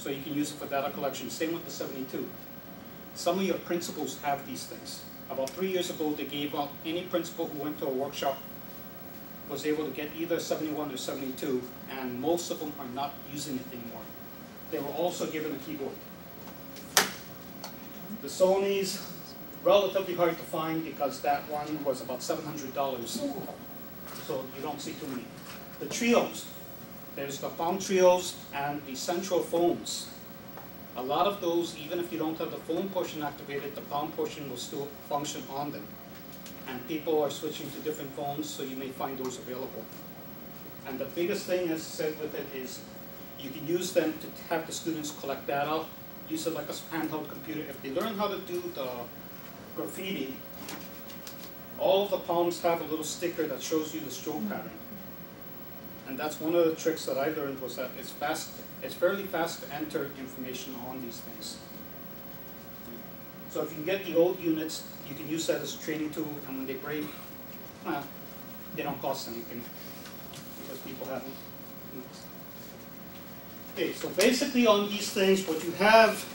So you can use it for data collection. Same with the 72. Some of your principals have these things. About 3 years ago, they gave out any principal who went to a workshop was able to get either 71 or 72, and most of them are not using it anymore. They were also given a keyboard. The Sony's relatively hard to find because that one was about $700, so you don't see too many. The trios, there's the palm trios and the central phones. A lot of those, even if you don't have the phone portion activated, the palm portion will still function on them. And people are switching to different phones, so you may find those available. And the biggest thing, as said with it, is you can use them to have the students collect data, use it like a handheld computer. If they learn how to do the graffiti, all of the palms have a little sticker that shows you the stroke pattern. And that's one of the tricks that I learned, was that it's fairly fast to enter information on these things. So if you can get the old units, you can use that as a training tool, and when they break, they don't cost anything because people have them. Okay, so basically on these things, what you have,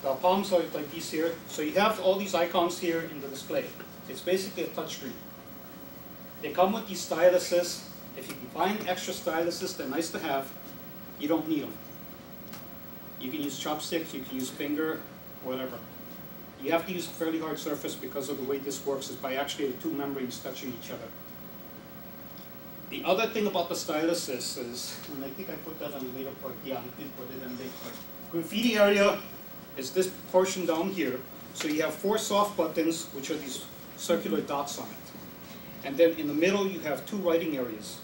the palms are like these here. So you have all these icons here in the display. It's basically a touch screen. They come with these styluses. If you can find extra styluses, they're nice to have. You don't need them. You can use chopsticks, you can use finger, whatever. You have to use a fairly hard surface because of the way this works is by actually the two membranes touching each other. The other thing about the stylus is, and I think I put that on the later part, yeah, I did put it in there, but graffiti area is this portion down here. So you have 4 soft buttons, which are these circular dots on it. And then in the middle, you have 2 writing areas.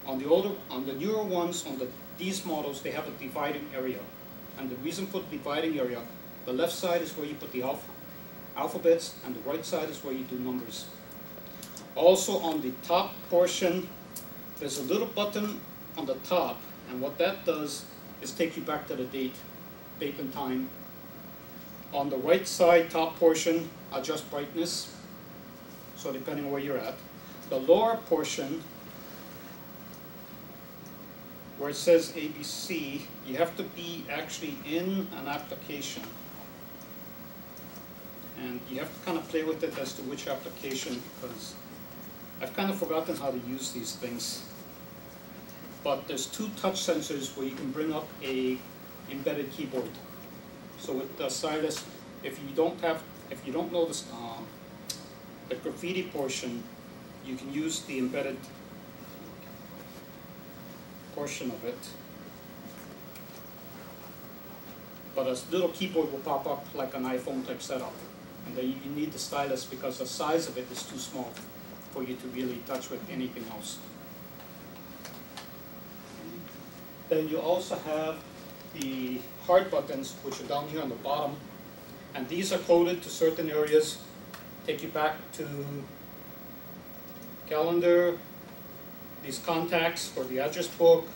On the newer ones, these models, they have a dividing area. And the reason for the dividing area, the left side is where you put the alphabets, and the right side is where you do numbers. Also on the top portion, there's a little button on the top, and what that does is take you back to the date and time. On the right side, top portion, adjust brightness, so depending on where you're at. The lower portion, where it says ABC, you have to be actually in an application. And you have to kind of play with it as to which application, because I've kind of forgotten how to use these things. But there's 2 touch sensors where you can bring up a embedded keyboard. So with the stylus, if you don't know this, the graffiti portion, you can use the embedded portion of it. But a little keyboard will pop up like an iPhone type setup. And then you need the stylus because the size of it is too small for you to really touch with anything else. Then you also have the hard buttons, which are down here on the bottom. And these are coded to certain areas. Take you back to calendar, these contacts for the address book,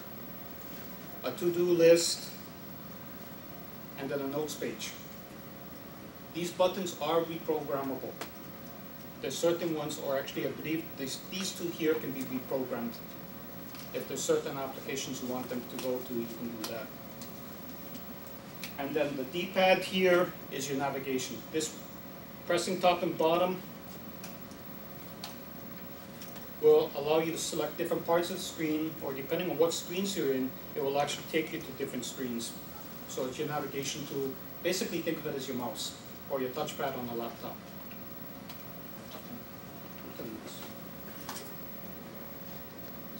a to-do list, and then a notes page. These buttons are reprogrammable. There's certain ones, or actually I believe these 2 here can be reprogrammed. If there's certain applications you want them to go to, you can do that. And then the D-pad here is your navigation. This pressing top and bottom will allow you to select different parts of the screen, or depending on what screens you're in, it will actually take you to different screens. So it's your navigation tool. Basically think of it as your mouse or your touchpad on a laptop.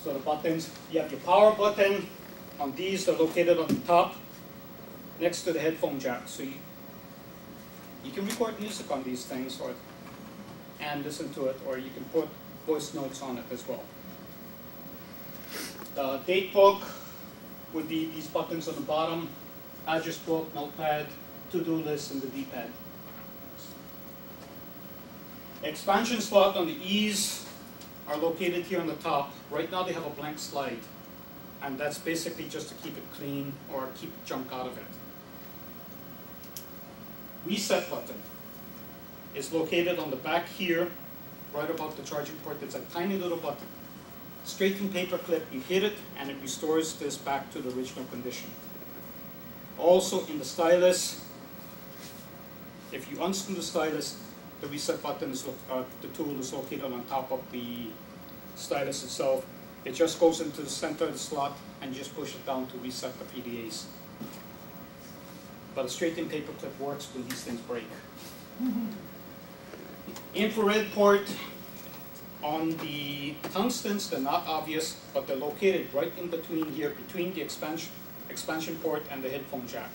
So the buttons, you have your power button. On these, they're located on the top next to the headphone jack. So you can record music on these things and listen to it, or you can put voice notes on it as well. The date book would be these buttons on the bottom, address book, notepad, to-do list, and the D-pad. Expansion slot on the E's are located here on the top. Right now they have a blank slide, and that's basically just to keep it clean or keep junk out of it. Reset button is located on the back here, right above the charging port. It's a tiny little button. Straighten paper clip, you hit it, and it restores this back to the original condition. Also in the stylus, if you unscrew the stylus, the reset button is the tool is located on top of the stylus itself. It just goes into the center of the slot and just push it down to reset the PDAs. But a straight-in paper clip works when these things break. Infrared port on the tungstens, they're not obvious, but they're located right in between here, between the expansion port and the headphone jack.